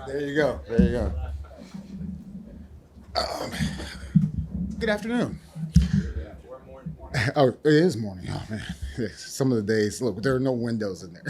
There you go. There you go. Good afternoon. Oh, it is morning. Oh man, some of the days. Look, there are no windows in there.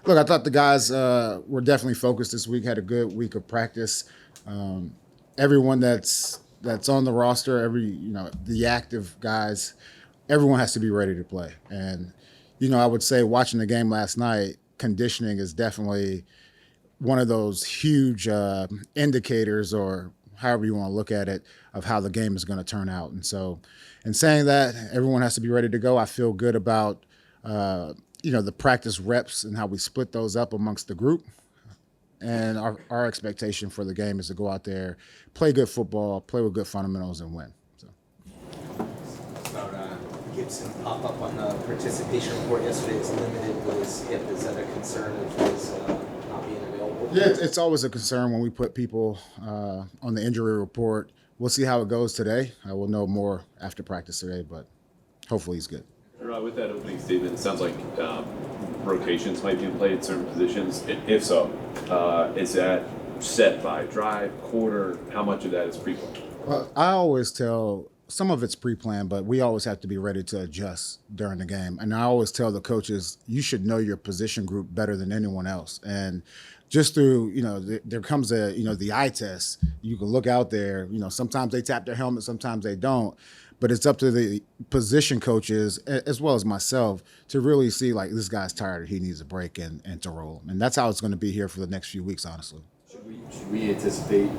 Look, I thought the guys were definitely focused this week. Had a good week of practice. Everyone that's on the roster, the active guys, everyone has to be ready to play. And I would say watching the game last night, conditioning is definitely one of those huge indicators, or however you want to look at it, of how the game is going to turn out. And so, in saying that, everyone has to be ready to go. I feel good about the practice reps and how we split those up amongst the group. And our expectation for the game is to go out there, play good football, play with good fundamentals, and win. So. Gibson pop up on the participation report yesterday as limited with his hip. Is that a concern of his not being available? Yeah, it's always a concern when we put people on the injury report. We'll see how it goes today. I will know more after practice today, but hopefully he's good. With that opening statement, it sounds like rotations might be in play at certain positions. If so, is that set by drive, quarter? How much of that is pre-planned? Well, I always tell some of it's pre-planned, but we always have to be ready to adjust during the game. And I always tell the coaches, you should know your position group better than anyone else. And just through, there comes the eye test. You can look out there, sometimes they tap their helmet, sometimes they don't. But it's up to the position coaches, as well as myself, to really see, like, this guy's tired, he needs a break, and to roll. And that's how it's going to be here for the next few weeks, honestly. Should we anticipate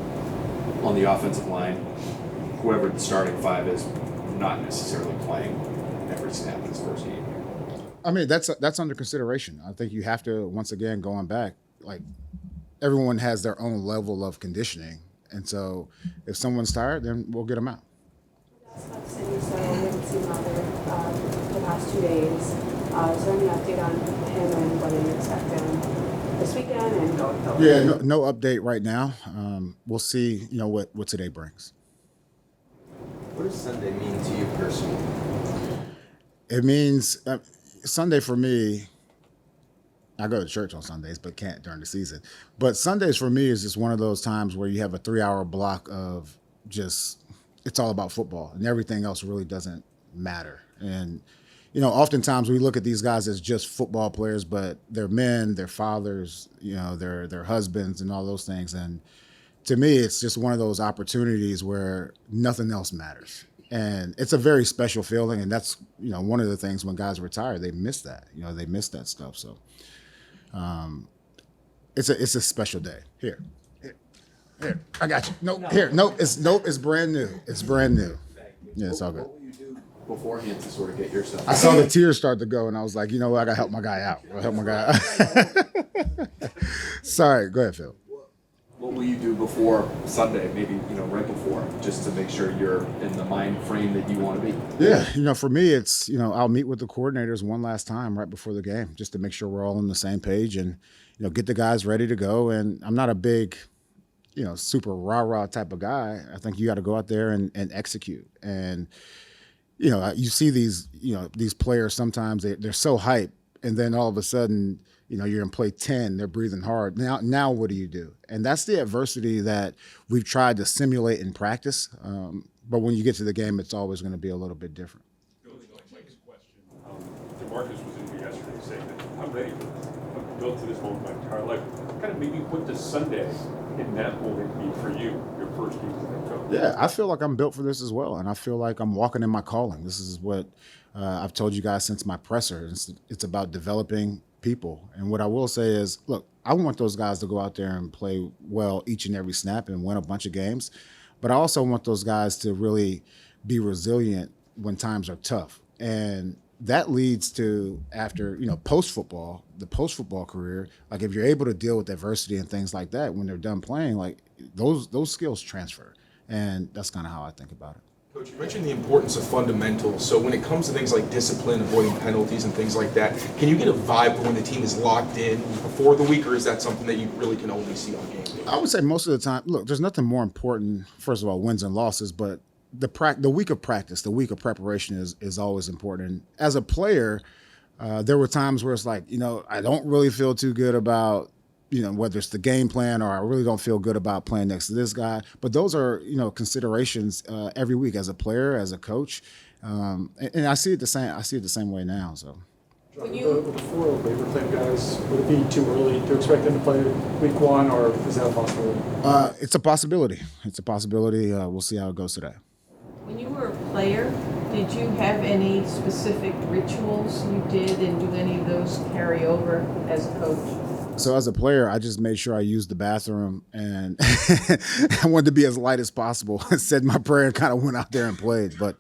on the offensive line, whoever the starting five is, not necessarily playing every snap this first game? I mean, that's under consideration. I think you have to, once again, going back, like, everyone has their own level of conditioning. And so if someone's tired, then we'll get them out. So we haven't seen him out there the past 2 days. Is there any update on him and whether you expect him this weekend and going forward? Yeah, no update right now. We'll see, what today brings. What does Sunday mean to you personally? It means Sunday for me, I go to church on Sundays, but can't during the season. But Sundays for me is just one of those times where you have a 3-hour block of just, it's all about football, and everything else really doesn't matter. And, oftentimes we look at these guys as just football players, but they're men, they're fathers, they're husbands and all those things. And to me, it's just one of those opportunities where nothing else matters. And it's a very special feeling. And that's, one of the things when guys retire, they miss that, they miss that stuff. So it's a special day. Here, I got you. It's brand new. It's brand new. Yeah, it's all good. What will you do beforehand to sort of get yourself? I saw the tears start to go, and I was like, I got to help my guy out. I'll help my guy out. Sorry, go ahead, Phil. What will you do before Sunday, maybe, right before, just to make sure you're in the mind frame that you want to be? Yeah, for me, it's, I'll meet with the coordinators one last time right before the game, just to make sure we're all on the same page and, get the guys ready to go. And I'm not a big super rah-rah type of guy. I think you got to go out there and execute. And, you see these players sometimes, they're so hyped, and then all of a sudden, you're in play 10, they're breathing hard. Now what do you do? And that's the adversity that we've tried to simulate in practice. But when you get to the game, it's always going to be a little bit different. Building on Mike's question, DeMarcus was in here yesterday saying that I'm ready for this. I'm built to this moment my entire life. Kind of maybe what does Sunday in that moment mean for you, your first game as a head coach? Yeah, I feel like I'm built for this as well, and I feel like I'm walking in my calling. This is what I've told you guys since my presser. It's about developing people. And what I will say is, look, I want those guys to go out there and play well each and every snap and win a bunch of games. But I also want those guys to really be resilient when times are tough. And that leads to, after, post-football, the post-football career, like if you're able to deal with adversity and things like that when they're done playing, like those skills transfer. And that's kind of how I think about it. Coach, you mentioned the importance of fundamentals. So when it comes to things like discipline, avoiding penalties and things like that, can you get a vibe when the team is locked in before the week, or is that something that you really can only see on game day? I would say most of the time, look, there's nothing more important, first of all, wins and losses, but the week of practice, the week of preparation is always important. And as a player, There were times where it's like, I don't really feel too good about, whether it's the game plan or I really don't feel good about playing next to this guy. But those are, considerations every week as a player, as a coach. And I see it the same. I see it the same way now. So. With the four labor claim guys, would it be too early to expect them to play week one, or is that a possibility? It's a possibility. It's a possibility. We'll see how it goes today. When you were a player, did you have any specific rituals you did, and do any of those carry over as a coach? So as a player, I just made sure I used the bathroom, and I wanted to be as light as possible. I said my prayer and kind of went out there and played. But,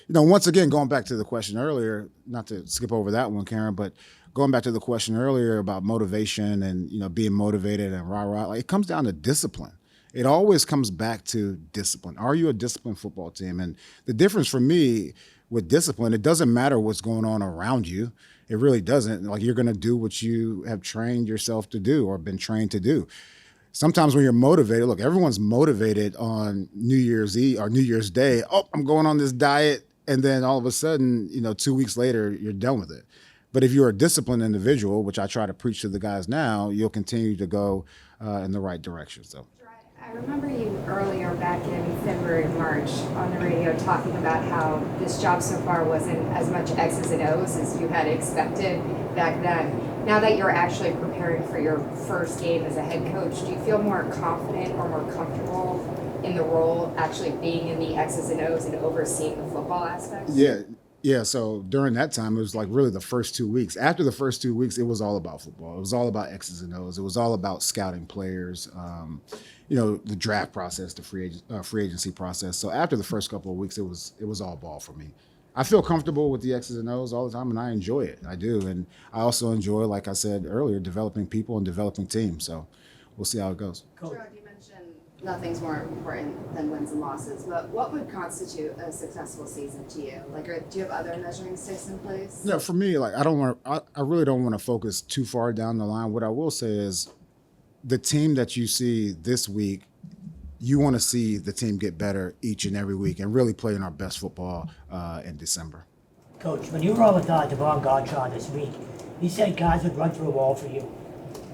once again, going back to the question earlier, not to skip over that one, Karen, but going back to the question earlier about motivation and, being motivated and rah-rah, it comes down to discipline. It always comes back to discipline. Are you a disciplined football team? And the difference for me with discipline, it doesn't matter what's going on around you. It really doesn't. You're going to do what you have trained yourself to do or been trained to do. Sometimes when you're motivated, look, everyone's motivated on New Year's Eve or New Year's Day. Oh, I'm going on this diet. And then all of a sudden, 2 weeks later, you're done with it. But if you're a disciplined individual, which I try to preach to the guys now, you'll continue to go in the right direction. So. I remember you earlier back in February, March on the radio talking about how this job so far wasn't as much X's and O's as you had expected back then. Now that you're actually preparing for your first game as a head coach, do you feel more confident or more comfortable in the role actually being in the X's and O's and overseeing the football aspects? Yeah. So during that time, it was really the first 2 weeks. After the first 2 weeks, it was all about football. It was all about X's and O's. It was all about scouting players, the draft process, the free agency process. So after the first couple of weeks, it was all ball for me. I feel comfortable with the X's and O's all the time, and I enjoy it. I do. And I also enjoy, like I said earlier, developing people and developing teams. So we'll see how it goes. Jerod, you mentioned nothing's more important than wins and losses, but what would constitute a successful season to you? Do you have other measuring sticks in place? Yeah, for me, I really don't want to focus too far down the line. What I will say is the team that you see this week, you want to see the team get better each and every week and really playing our best football in December. Coach, when you were on with Devon Gottschall this week, he said guys would run through a wall for you.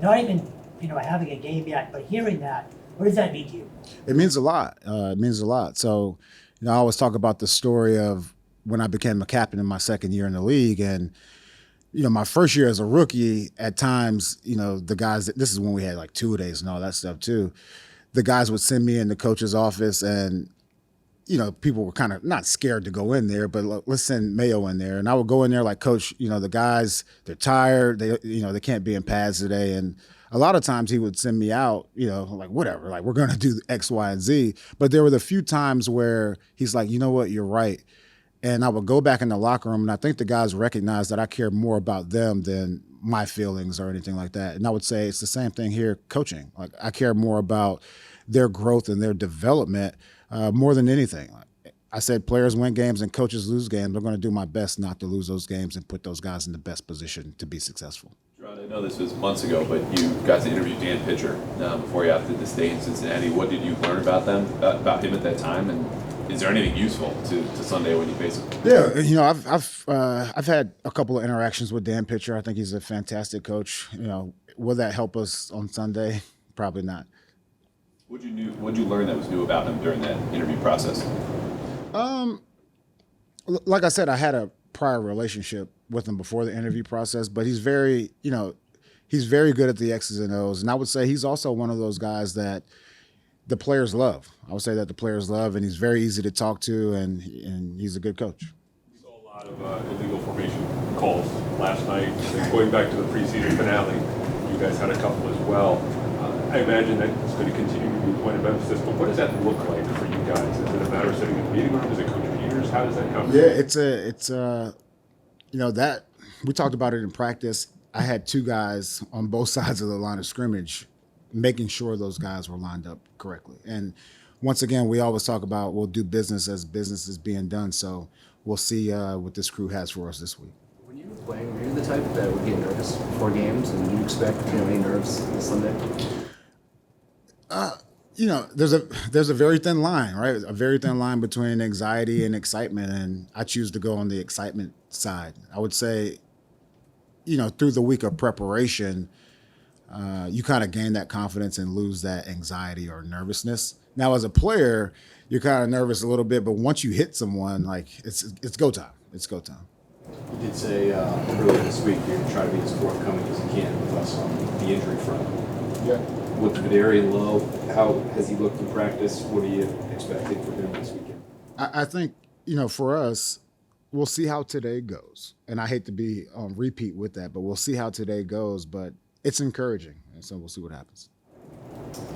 Not even, having a game yet, but hearing that, what does that mean to you? It means a lot. It means a lot. So, I always talk about the story of when I became a captain in my second year in the league. And, my first year as a rookie, at times, the guys, this is when we had 2-a-days and all that stuff too. The guys would send me in the coach's office and, people were kind of not scared to go in there, but let's send Mayo in there. And I would go in there like, Coach, the guys, they're tired. They can't be in pads today. And a lot of times he would send me out, whatever, we're going to do X, Y, and Z. But there were the few times where he's like, you know what, you're right. And I would go back in the locker room, and I think the guys recognized that I care more about them than my feelings or anything like that. And I would say it's the same thing here coaching. I care more about their growth and their development more than anything. I said players win games and coaches lose games. I'm going to do my best not to lose those games and put those guys in the best position to be successful. Jerod, I know this was months ago, but you got to interview Dan Pitcher before you opted to stay in Cincinnati. What did you learn about him at that time, and is there anything useful to Sunday when you face him? Yeah, I've had a couple of interactions with Dan Pitcher. I think he's a fantastic coach. Will that help us on Sunday? Probably not. What'd you learn that was new about him during that interview process? Like I said, I had a prior relationship with him before the interview process, but he's very good at the X's and O's. And I would say he's also one of those guys that the players love. I would say that the players love, and he's very easy to talk to, and he's a good coach. We saw a lot of illegal formation calls last night. And going back to the preseason finale, you guys had a couple as well. I imagine that it's going to continue to be a point of emphasis, but what does that look like for you guys? Is it a matter of sitting in the meeting room? Is it Coach Peters? How does that come? Yeah, it's that we talked about it in practice. I had two guys on both sides of the line of scrimmage making sure those guys were lined up correctly. And once again, we always talk about we'll do business as business is being done. So we'll see what this crew has for us this week. When you were playing, were you the type that would get nervous before games, and do you expect any nerves this Sunday? There's a very thin line, right? A very thin line between anxiety and excitement, and I choose to go on the excitement side. I would say through the week of preparation, you kind of gain that confidence and lose that anxiety or nervousness. Now, as a player, you're kind of nervous a little bit, but once you hit someone, like it's go time. It's go time. You did say earlier this week you're going to try to be as forthcoming as you can with us on the injury front. Yeah. With Vidarian low, how has he looked in practice? What are you expecting from him this weekend? I think, for us, we'll see how today goes. And I hate to be on repeat with that, but we'll see how today goes. But it's encouraging, and so we'll see what happens.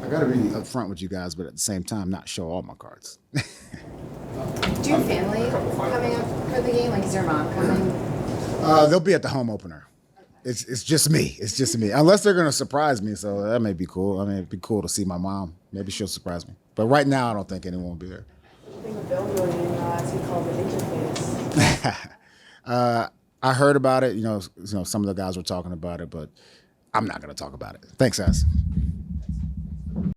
I got to be upfront with you guys, but at the same time, not show all my cards. Do you have family coming up for the game? Like, is your mom coming? They'll be at the home opener. It's just me. It's just me. Unless they're going to surprise me, so that may be cool. I mean, it'd be cool to see my mom. Maybe she'll surprise me. But right now, I don't think anyone will be there. I think Bill Jordan, as he called the ninja face. I heard about it. Some of the guys were talking about it, but I'm not going to talk about it. Thanks, guys.